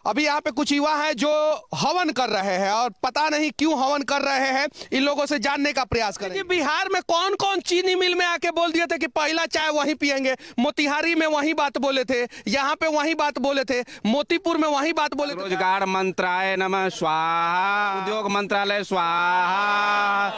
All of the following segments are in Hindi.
अभी यहाँ पे कुछ युवा हैं जो हवन कर रहे हैं और पता नहीं क्यों हवन कर रहे हैं। इन लोगों से जानने का प्रयास करें। बिहार में कौन कौन चीनी मिल में आके बोल दिए थे कि पहला चाय वहीं पियेंगे। मोतिहारी में वहीं बात बोले थे, यहाँ पे वहीं बात बोले थे, मोतीपुर में वहीं बात बोले थे। रोजगार मंत्रालय नमः स्वाहा, उद्योग मंत्रालय स्वाहा,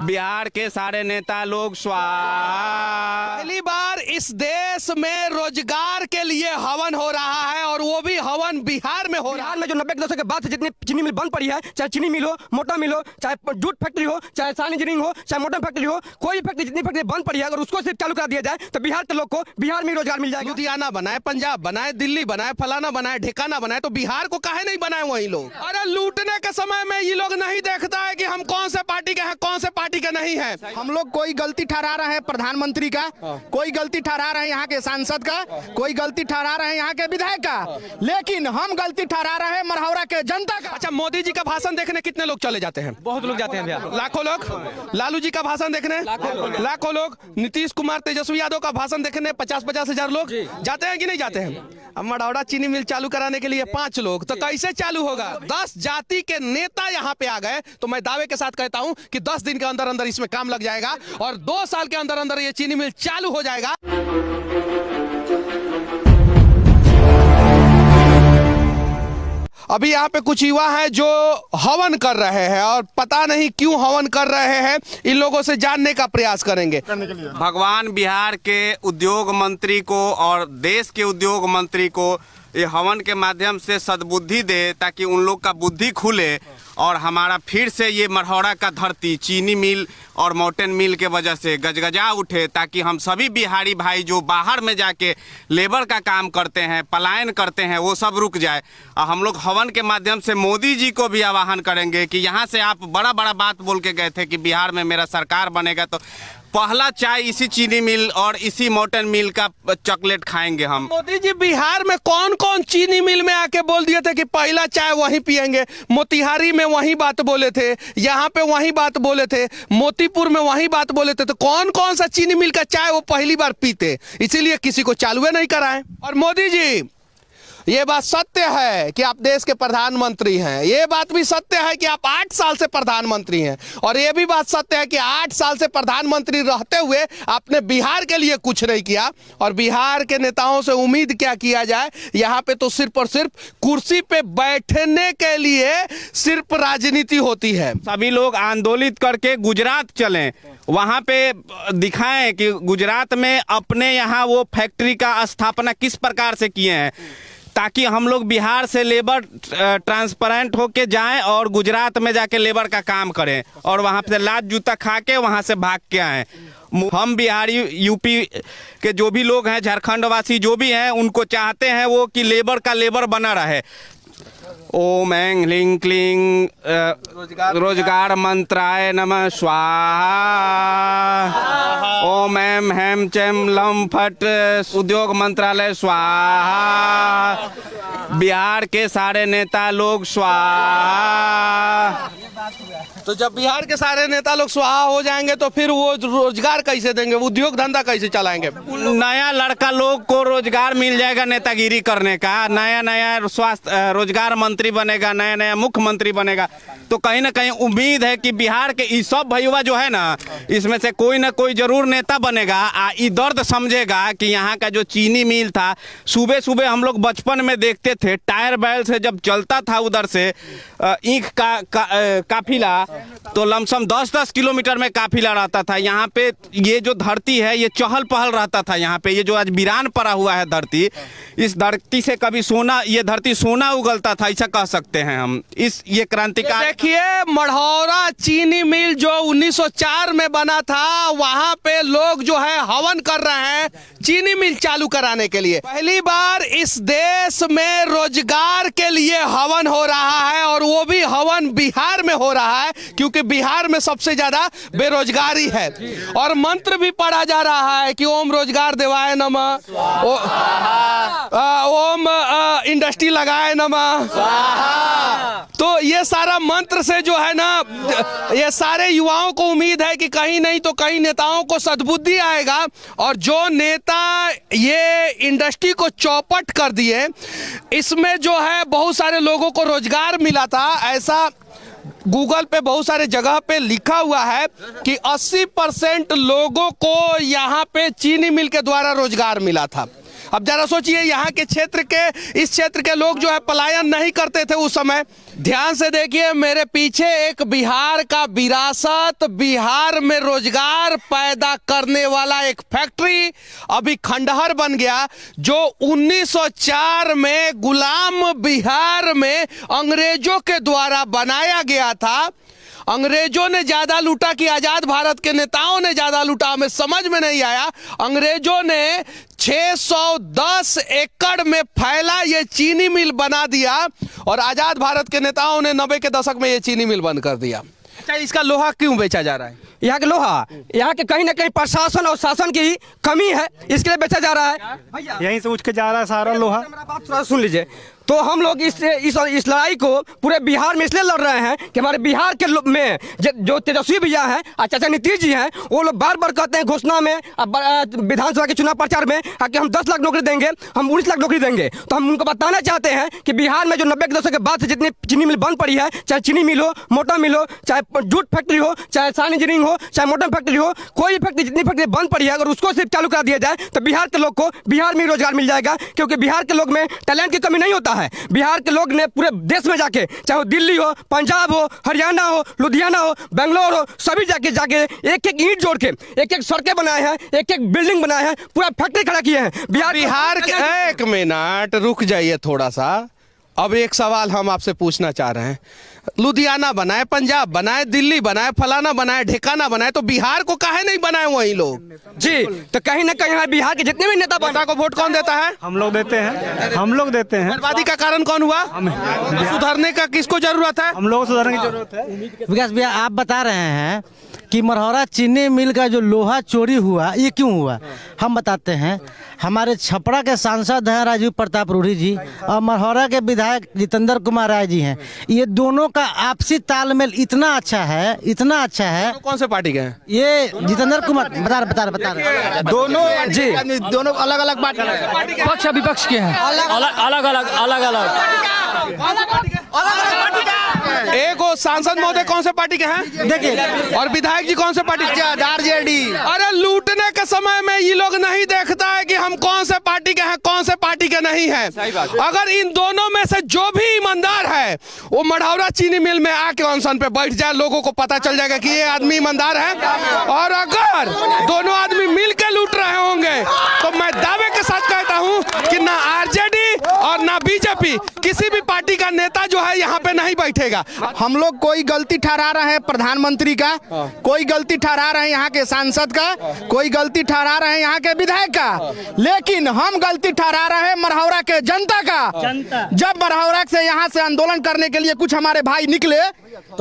बिहार के सारे नेता लोग स्वाहा। पहली बार इस देश में रोजगार के लिए हवन हो रहा है और वो भी हवन बिहार में हो रहा है। बिहार में जो 90 के दशक के बाद से जितनी चीनी मिल बंद पड़ी है, चाहे चीनी मिल हो, मोटा मिल हो, चाहे जूट फैक्ट्री हो, चाहे साइन इंजीनियरिंग हो, चाहे मोटर फैक्ट्री हो, कोई फैक्ट्री जितनी फैक्ट्री बंद पड़ी है अगर उसको सिर्फ चालू करा दिया जाए तो बिहार के लोग को बिहार में रोजगार मिल जाएगा। लुधियाना बनाए, पंजाब बनाए, दिल्ली बनाए, फलाना बनाए, ठिकाना बनाए, तो बिहार को काहे नहीं बनाए वही लोग। अरे लूटने के समय में ये लोग नहीं देखता है कि हम कौन से पार्टी के हैं, कौन से पार्टी के नहीं है। हम लोग कोई गलती ठहरा रहे हैं प्रधानमंत्री का, कोई गलती ठहरा रहे हैं यहाँ के सांसद का, कोई गलती ठहरा रहे हैं यहाँ के विधायक का, लेकिन हम गलती ठहरा रहे हैं मरहौरा के जनता का। अच्छा, मोदी जी का भाषण देखने कितने लोग चले जाते हैं? बहुत लोग जाते हैं भैया, लाखों लोग। लालू जी का भाषण देखने लाखों लोग। नीतीश कुमार, तेजस्वी यादव का भाषण देखने 50-50 हजार लोग जाते हैं कि नहीं जाते हैं? अब मढ़ौरा चीनी मिल चालू कराने के लिए 5 लोग, तो कैसे चालू होगा? 10 जाति के नेता यहाँ पे आ गए तो मैं दावे के साथ कहता हूँ कि 10 दिन के अंदर अंदर इसमें काम लग जाएगा और 2 साल के अंदर अंदर ये चीनी मिल चालू हो जाएगा। अभी यहाँ पे कुछ युवा हैं जो हवन कर रहे हैं और पता नहीं क्यों हवन कर रहे हैं। इन लोगों से जानने का प्रयास करेंगे। भगवान बिहार के उद्योग मंत्री को और देश के उद्योग मंत्री को ये हवन के माध्यम से सद्बुद्धि दे ताकि उन लोग का बुद्धि खुले और हमारा फिर से ये मढ़ौरा का धरती चीनी मिल और मोटन मिल के वजह से गजगजा उठे, ताकि हम सभी बिहारी भाई जो बाहर में जाके लेबर का काम करते हैं, पलायन करते हैं, वो सब रुक जाए। और हम लोग हवन के माध्यम से मोदी जी को भी आह्वान करेंगे कि यहाँ से आप बड़ा बड़ा बात बोल के गए थे कि बिहार में मेरा सरकार बनेगा तो पहला चाय इसी चीनी मिल और इसी मोटन मिल का चॉकलेट खाएंगे हम। मोदी जी बिहार में कौन कौन चीनी मिल में आके बोल दिए थे कि पहला चाय वहीं पियेंगे। मोतिहारी में वहीं बात बोले थे, यहाँ पे वहीं बात बोले थे, मोतीपुर में वहीं बात बोले थे। तो कौन कौन सा चीनी मिल का चाय वो पहली बार पीते, इसीलिए किसी को चालू नहीं कराए। और मोदी जी, ये बात सत्य है कि आप देश के प्रधानमंत्री हैं, ये बात भी सत्य है कि आप 8 साल से प्रधानमंत्री हैं, और ये भी बात सत्य है कि 8 साल से प्रधानमंत्री रहते हुए आपने बिहार के लिए कुछ नहीं किया। और बिहार के नेताओं से उम्मीद क्या किया जाए? यहाँ पे तो सिर्फ और सिर्फ कुर्सी पे बैठने के लिए सिर्फ राजनीति होती है। सभी लोग आंदोलित करके गुजरात चलें, वहाँ पे दिखाएं कि गुजरात में अपने यहाँ वो फैक्ट्री का स्थापना किस प्रकार से किए हैं, ताकि हम लोग बिहार से लेबर ट्रांसपेरेंट होके जाएं और गुजरात में जाके लेबर का काम करें और वहाँ पे लात जूता खा के वहाँ से भाग के आएं। हम बिहारी, यूपी के जो भी लोग हैं, झारखंड वासी जो भी हैं, उनको चाहते हैं वो कि लेबर का लेबर बना रहे। ओम ऐं ह्लीं क्लीं रोजगार मंत्रालय नमः स्वाहा, ओम ऐं हैं चैं लं फट उद्योग मंत्रालय स्वाहा, बिहार के सारे नेता लोग स्वाहा। तो जब बिहार के सारे नेता लोग स्वाहा हो जाएंगे तो फिर वो रोजगार कैसे देंगे, उद्योग धंधा कैसे चलाएंगे? नया लड़का लोग को रोजगार मिल जाएगा नेतागिरी करने का, नया नया स्वास्थ्य रोजगार मंत्री बनेगा, नया नया मुख्यमंत्री बनेगा। तो कहीं ना कहीं उम्मीद है कि बिहार के ये सब भैया जो है ना, इसमें से कोई ना कोई जरूर नेता बनेगा। ये दर्द समझेगा कि यहाँ का जो चीनी मिल था, सुबह सुबह हम लोग बचपन में देखते थे टायर बैल से जब चलता था उधर से ईख का काफिला, तो लमसम 10-10 किलोमीटर में काफिला रहता था। यहाँ पे ये जो धरती है ये चहल पहल रहता था। यहाँ पे ये जो आज वीरान पड़ा हुआ है धरती, इस धरती से कभी सोना, ये धरती सोना उगलता था, ऐसा कह सकते हैं हम। इस ये क्रांतिकारी देखिए, मढ़ौरा चीनी मिल जो 1904 में बना था, वहां पे लोग जो है हवन कर रहे हैं चीनी मिल चालू कराने के लिए। पहली बार इस देश में रोजगार के लिए हवन हो रहा है और वो भी हवन बिहार में हो रहा है, क्योंकि क्योंकि बिहार में सबसे ज्यादा बेरोजगारी है। और मंत्र भी पढ़ा जा रहा है कि ओम रोजगार देवाय नमः, ओम इंडस्ट्री लगाए नमः। तो ये सारा मंत्र से जो है ना, ये सारे युवाओं को उम्मीद है कि कहीं नहीं तो कहीं नेताओं को सद्बुद्धि आएगा, और जो नेता ये इंडस्ट्री को चौपट कर दिए, इसमें जो है बहुत सारे लोगों को रोजगार मिला था। ऐसा गूगल पे बहुत सारे जगह पे लिखा हुआ है कि 80% लोगों को यहाँ पे चीनी मिल के द्वारा रोजगार मिला था। अब जरा सोचिए, यहाँ के इस क्षेत्र के लोग जो है पलायन नहीं करते थे उस समय। ध्यान से देखिए, मेरे पीछे एक बिहार का विरासत, बिहार में रोजगार पैदा करने वाला एक फैक्ट्री अभी खंडहर बन गया, जो 1904 में गुलाम बिहार में अंग्रेजों के द्वारा बनाया गया था। अंग्रेजों ने ज्यादा लूटा कि आजाद भारत के नेताओं ने ज्यादा लूटा, हमें समझ में नहीं आया। अंग्रेजों ने 610 एकड़ में फैला ये चीनी मिल बना दिया, और आजाद भारत के नेताओं ने 90 के दशक में ये चीनी मिल बंद कर दिया। अच्छा, इसका लोहा क्यों बेचा जा रहा है? यहाँ के लोहा, यहाँ के कहीं ना कहीं प्रशासन और शासन की कमी है, इसके लिए बेचा जा रहा है। यहीं से उठ के जा रहा है सारा लोहा। मेरा बात थोड़ा सुन लीजिए। तो हम लोग इस लड़ाई को पूरे बिहार में इसलिए लड़ रहे हैं कि हमारे बिहार के में जो तेजस्वी भैया हैं और चाचा नीतीश जी हैं, वो लोग बार बार कहते हैं घोषणा में, विधानसभा के चुनाव प्रचार में कि हम 10 लाख नौकरी देंगे, हम 19 लाख नौकरी देंगे। तो हम उनको बताना चाहते हैं कि बिहार में जो 90 के दशक के बाद से जितनी चीनी मिल बंद पड़ी है, चाहे चीनी मिल हो, मोटा मिल हो, चाहे जूट फैक्ट्री हो, चाहे साइन इंजीनियरिंग हो, चाहे मोटर फैक्ट्री हो, कोई फैक्ट्री जितनी फैक्ट्री बंद पड़ी है, अगर उसको सिर्फ चालू करा दिया जाए तो बिहार के लोग को बिहार में रोजगार मिल जाएगा। क्योंकि बिहार के लोग में टैलेंट की कमी नहीं होता है। बिहार के लोग ने पूरे देश में जाके, चाहे वो दिल्ली हो, पंजाब हो, हरियाणा हो, लुधियाना हो, बेंगलोर हो, सभी जाके एक एक ईंट जोड़ के एक एक सड़कें बनाए हैं, एक एक बिल्डिंग बनाए हैं, पूरा फैक्ट्री खड़ा किए हैं। बिहार के एक मिनट रुक जाइए थोड़ा सा। अब एक सवाल हम आपसे पूछना चाह रहे हैं, लुधियाना बनाए, पंजाब बनाए, दिल्ली बनाए, फलाना बनाए, ढेकाना बनाए, तो बिहार को काहे नहीं बनाए वही लोग? जी, तो कहीं ना कहीं बिहार के जितने भी नेता को वोट कौन देता है? हम लोग देते हैं, हम लोग देते हैं। बर्बादी का कारण कौन हुआ? सुधरने का किसको जरूरत है? हम लोग सुधरने की जरूरत है। विकास भैया, आप बता रहे हैं कि मरहौरा चीनी मिल का जो लोहा चोरी हुआ, ये क्यों हुआ? हम बताते हैं। हमारे छपरा के सांसद हैं राजीव प्रताप रूढ़ी जी, और मरहौरा के विधायक जितेंद्र कुमार राय जी हैं। ये दोनों का आपसी तालमेल इतना अच्छा है, इतना अच्छा है। कौन से पार्टी के हैं? ये जितेंद्र कुमार बता रहे दोनों जी, दोनों अलग अलग पार्टी, पक्ष विपक्ष के हैं, एक सांसद महोदय कौन से पार्टी के हैं? देखिए, और विधायक जी कौन से पार्टी के? आरजेडी। अरे लूटने के समय में ये लोग नहीं देखता है कि हम कौन से पार्टी के हैं, कौन से पार्टी के नहीं हैं। अगर इन दोनों में से जो भी ईमानदार है, वो मढ़ौरा चीनी मिल में आके अनशन पे बैठ जाए, लोगों को पता चल जाएगा कि ये आदमी ईमानदार है। और अगर दोनों आदमी मिल के लूट रहे होंगे, तो मैं दावे के साथ कहता हूँ कि ना आरजेडी और ना बीजेपी, किसी भी पार्टी का नेता जो है यहाँ पे नहीं बैठेगा। हम लोग कोई गलती ठहरा रहे हैं प्रधानमंत्री का, कोई गलती ठहरा रहे हैं यहाँ के सांसद का, कोई गलती ठहरा रहे हैं यहाँ के विधायक का, लेकिन हम गलती ठहरा रहे हैं मढ़ौरा के जनता का। जब मढ़ौरा से यहाँ से आंदोलन करने के लिए कुछ हमारे भाई निकले,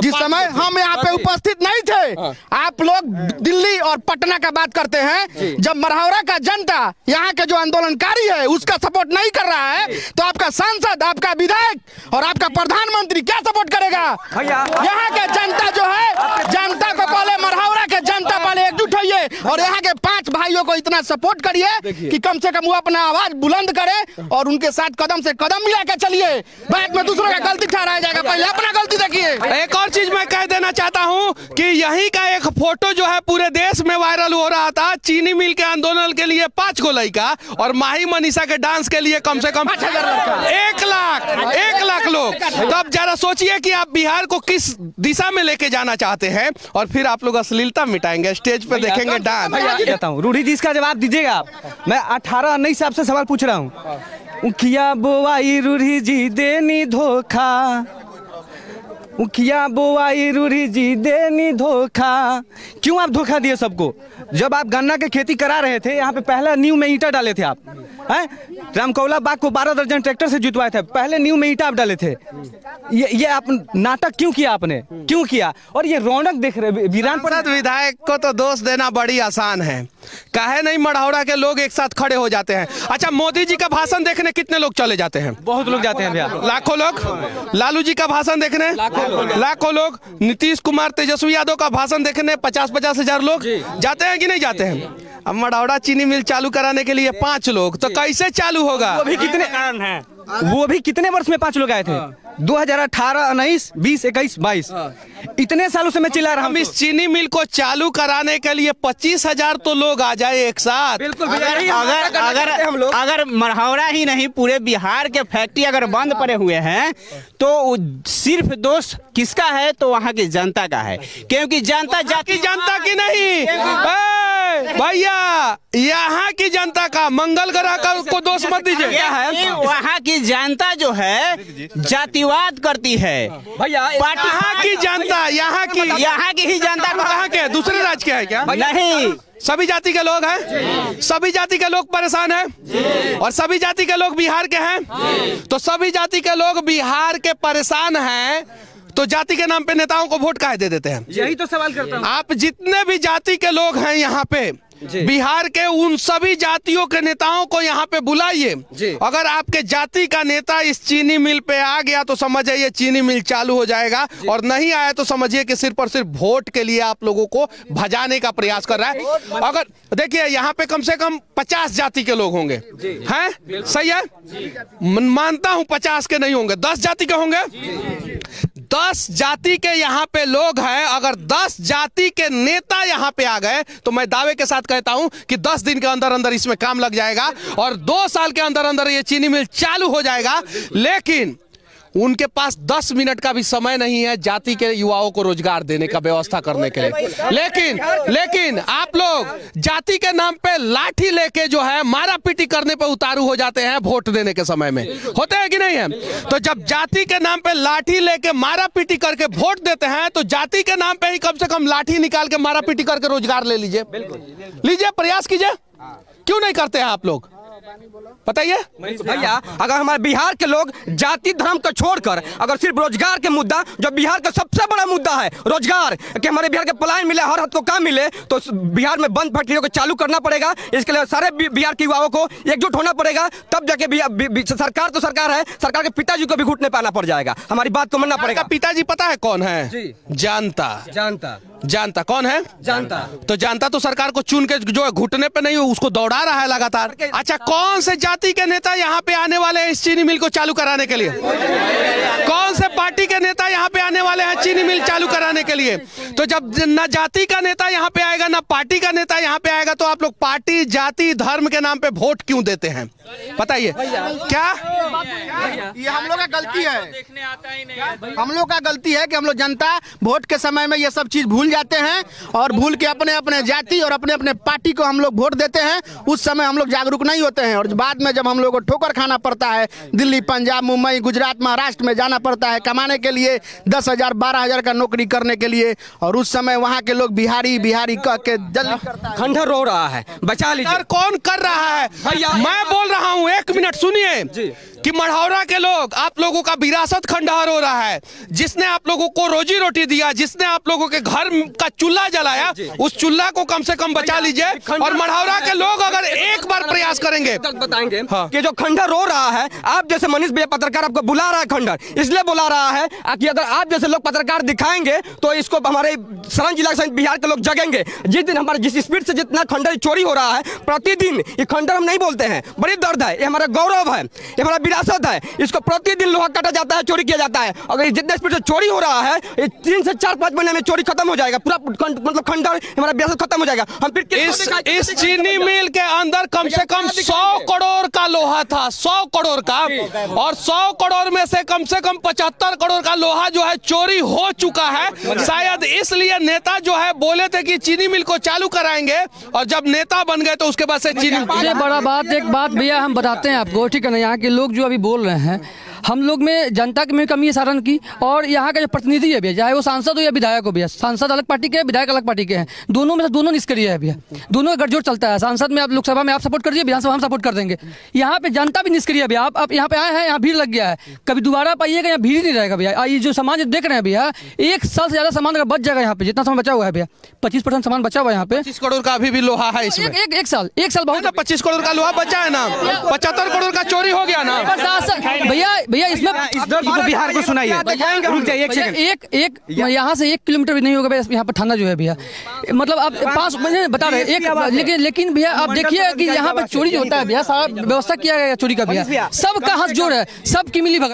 जिस समय हम यहाँ पे उपस्थित नहीं थे, आप लोग दिल्ली और पटना का बात करते हैं। जब मढ़ौरा का जनता यहाँ के जो आंदोलनकारी है उसका सपोर्ट नहीं कर रहा है, तो आपका सांसद, आपका विधायक और आपका प्रधानमंत्री क्या सपोर्ट करेगा? यहाँ के जनता जो है, जनता को पहले मढ़ौरा के जनता पहले एकजुट होइए और यहाँ के 5 भाइयों को इतना सपोर्ट करिए कि कम से कम वो अपना आवाज बुलंद करे और उनके साथ कदम से कदम मिला के चलिए। बाद में दूसरों का गलती ठहराया जाएगा, पहले अपना गलती देखिए। एक और चीज मैं कह देना चाहता हूं कि यहीं का एक फोटो जो है पूरे देश में वायरल हो रहा था। चीनी मिल के आंदोलन के लिए 5 गो लड़का और माही मनीषा के डांस के लिए कम से कम 1 लाख लोग। तो अब जरा सोचिए कि आप बिहार को किस दिशा में लेके जाना चाहते हैं, और फिर आप लोग अश्लीलता मिटाएंगे, स्टेज पे देखेंगे डांस। कहता हूँ रूढ़ी जी, इसका जवाब दीजिएगा आप। मैं 18-19 से आपसे सवाल पूछ रहा हूँ। उखिया बोआई रूढ़ी जी देनी धोखा, उखिया बोआई रूढ़ी जी देनी धोखा। क्यों आप धोखा दिए सबको? जब आप गन्ना की खेती करा रहे थे, यहाँ पे पहला नींव में ईंटा डाले थे आप, हैं? रामकौला बाग को 12 दर्जन ट्रैक्टर से जुतवाए थे, पहले नींव में ईंटा आप डाले थे। ये आप नाटक क्यों किया आपने, क्यों किया? और ये रौनक देख रहे वीरान पर। सांसद विधायक को तो दोष देना बड़ी आसान है, काहे नहीं मढ़ौरा के लोग एक साथ खड़े हो जाते हैं। अच्छा, मोदी जी का भाषण देखने कितने लोग चले जाते हैं? बहुत लोग जाते हैं भैया, लाखों लोग। लालू जी का भाषण देखने लाखों लोग। नीतीश कुमार तेजस्वी यादव का भाषण देखने 50-50 हजार लोग जाते हैं कि नहीं जाते हैं? अब मढ़ौरा चीनी मिल चालू कराने के लिए 5 लोग, तो कैसे चालू होगा? वो भी कितने कारण है, वो भी कितने वर्ष में 5 लोग आए थे? 2018, 19, 20, 21, 22, इतने सालों से मैं चिल्ला रहा हूँ। हम इस चीनी मिल को चालू कराने के लिए 25,000 तो लोग आ जाए एक साथ। बिल्कुल अगर मढ़ौरा ही नहीं पूरे बिहार के फैक्ट्री अगर बंद पड़े हुए हैं तो सिर्फ दोष किसका है? तो वहाँ की जनता का है, क्योंकि जनता जनता की नहीं भैया, यहाँ की जनता का, मंगल ग्रह का को दोष मत दीजिए। क्या है? वहाँ की जनता जो है जातिवाद करती है भैया। यहाँ की जनता, यहाँ की ही जनता कहाँ के? दूसरे राज्य के है क्या? नहीं, सभी जाति के लोग हैं, सभी जाति के लोग परेशान हैं, और सभी जाति के लोग बिहार के हैं। तो सभी जाति के लोग बिहार के परेशान हैं, तो जाति के नाम पे नेताओं को वोट काहे दे देते हैं? यही तो सवाल करता हूँ। आप जितने भी जाति के लोग हैं यहाँ पे बिहार के, उन सभी जातियों के नेताओं को यहाँ पे बुलाइए। अगर आपके जाति का नेता इस चीनी मिल पे आ गया तो समझ जाइए चीनी मिल चालू हो जाएगा, और नहीं आया तो समझिए कि सिर्फ और सिर्फ वोट के लिए आप लोगों को भजाने का प्रयास कर रहा है। अगर देखिए यहाँ पे कम से कम 50 जाति के लोग होंगे, हैं? सही है, मानता हूँ 50 के नहीं होंगे, 10 जाति के होंगे। 10 जाति के यहाँ पे लोग हैं। अगर 10 जाति के नेता यहाँ पे आ गए तो मैं दावे के साथ कहता हूं कि 10 दिन के अंदर अंदर इसमें काम लग जाएगा, और 2 साल के अंदर अंदर ये चीनी मिल चालू हो जाएगा। लेकिन उनके पास 10 मिनट का भी समय नहीं है जाति के युवाओं को रोजगार देने का व्यवस्था करने के लिए। लेकिन आप लोग जाति के नाम पे लाठी लेके जो है मारा पीटी करने पे उतारू हो जाते हैं वोट देने के समय में। होते हैं कि नहीं है? तो जब जाति के नाम पे लाठी लेके मारा पीटी करके वोट देते हैं तो जाति के नाम पे ही कम से कम लाठी निकाल के मारा पीटी करके रोजगार ले लीजिए, प्रयास कीजिए। क्यों नहीं करते हैं आप लोग? बताइए भैया। अगर हमारे बिहार के लोग जाति धर्म को छोड़कर अगर सिर्फ रोजगार के मुद्दा, जो बिहार का सबसे बड़ा मुद्दा है रोजगार, कि हमारे बिहार के पलायन मिले, हर हाथ को काम मिले, तो बिहार में बंद फैक्ट्रियों को चालू करना पड़ेगा। इसके लिए सारे बिहार के युवाओं को एकजुट होना पड़ेगा, तब जाके सरकार तो सरकार है, सरकार के पिताजी को भी घुटने पाना पड़ जाएगा। हमारी बात को मानना पड़ेगा। पिताजी पता है कौन है? जानता कौन है? तो जानता तो सरकार को चुन के जो घुटने पे नहीं हो उसको दौड़ा रहा है लगातार। अच्छा, कौन से जाति के नेता यहाँ पे आने वाले हैं इस चीनी मिल को चालू कराने के लिए? कौन से पार्टी के नेता यहाँ पे आने वाले हैं चीनी मिल चालू कराने के लिए? तो जब न जाति का नेता यहाँ पे आएगा न पार्टी का नेता यहाँ पे आएगा, तो आप लोग पार्टी जाति धर्म के नाम पे वोट क्यों देते हैं? बताइए। क्या ये हम लोग का गलती है? हम लोग का गलती है कि हम लोग जनता वोट के समय में ये सब चीज भूल जाते हैं, और भूल के अपने अपने जाति और अपने अपने पार्टी को हम लोग वोट देते हैं। उस समय हम लोग जागरूक नहीं होते हैं, और बाद में जब हम लोग को ठोकर खाना पड़ता है, दिल्ली, पंजाब, मुंबई, गुजरात, महाराष्ट्र में जाना पड़ता है कमाने के लिए, 10,000 12,000 का नौकरी करने के लिए, और उस समय वहाँ के लोग बिहारी बिहारी कह के खंडहर रो रहा है। बचा लीजिए। कौन कर रहा है? मैं बोल रहा हूँ, 1 मिनट सुनिए कि मढ़ौरा के लोग, आप लोगों का विरासत खंडहर हो रहा है। जिसने आप लोगों को रोजी रोटी दिया, जिसने आप लोगों के घर का चूल्हा जलाया, उस चूल्हा को कम से कम बचा लीजिए। और मढ़ौरा के लोग अगर एक बार प्रयास करेंगे बताएंगे कि जो खंडहर रो रहा है, आप जैसे मनीष भैया पत्रकार आपको बुला रहा है खंडहर, इसलिए बुला रहा है कि अगर आप जैसे लोग पत्रकार दिखाएंगे तो इसको हमारे सरन जिला सहित बिहार के लोग जगेंगे। जिस दिन हमारे जिस स्पीड से जितना खंडहर चोरी हो रहा है प्रतिदिन, ये खंडहर हम नहीं बोलते हैं, बड़ी दर्द है, ये हमारा गौरव है, ये हमारा विरासत है। इसको प्रतिदिन लोहा काटा जाता है, चोरी किया जाता है। अगर जितने स्पीड से चोरी हो रहा है, 3 से 4-5 महीने में चोरी खत्म हो जाएगा, पूरा मतलब खंडहर हमारा विरासत खत्म हो जाएगा। हम फिर इस चीनी मिल के अंदर कम से कम 100 करोड़ का लोहा था, 100 करोड़ का, और 100 करोड़ में से कम 75 करोड़ का लोहा जो है चोरी हो चुका है। शायद इसलिए नेता जो है बोले थे कि चीनी मिल को चालू कराएंगे, और जब नेता बन गए तो उसके बाद से चीनी सबसे बड़ा बात, एक बात भैया हम बताते हैं आपको, ठीक है ना? यहाँ के लोग जो अभी बोल रहे हैं, हम लोग में जनता में कमी है सारण की, और यहाँ का जो प्रतिनिधि है भैया, चाहे वो सांसद हो या विधायक हो भैया, सांसद अलग पार्टी के हैं, विधायक अलग पार्टी के हैं, दोनों में से दोनों निष्क्रिय है भैया, दोनों का गठजोड़ चलता है। सांसद में आप लोकसभा में आप सपोर्ट कर दीजिए, विधानसभा हम सपोर्ट कर देंगे। यहाँ पे जनता भी निष्क्रिय है भैया। आप यहाँ पे आए हैं, यहाँ भीड़ लग गया है, कभी दोबारा पाइएगा यहाँ भीड़ ही नहीं रहेगा भैया। ये जो सामान देख रहे हैं भैया, 1 साल से ज़्यादा सामान अगर बच जाएगा यहाँ पे, जितना सामान बचा हुआ है भैया, 25% सामान बचा हुआ है यहाँ पे। 25 करोड़ का अभी भी लोहा है इसमें। एक साल बहुत 25 करोड़ का लोहा बचा है ना, 75 करोड़ का चोरी हो गया ना। भैया इसमें बिहार को सुनाइए, रुक जाइए एक सेकंड। एक यहाँ से 1 किलोमीटर भी नहीं होगा भैया, यहाँ पर थाना जो है भैया, मतलब आप 5 महीने बता रहे हैं, लेकिन भैया आप देखिए कि यहाँ पे चोरी जो होता है भैया, सारा व्यवस्था किया गया चोरी का भैया, सबका हाथ जोड़ है, सबकी मिली भगत।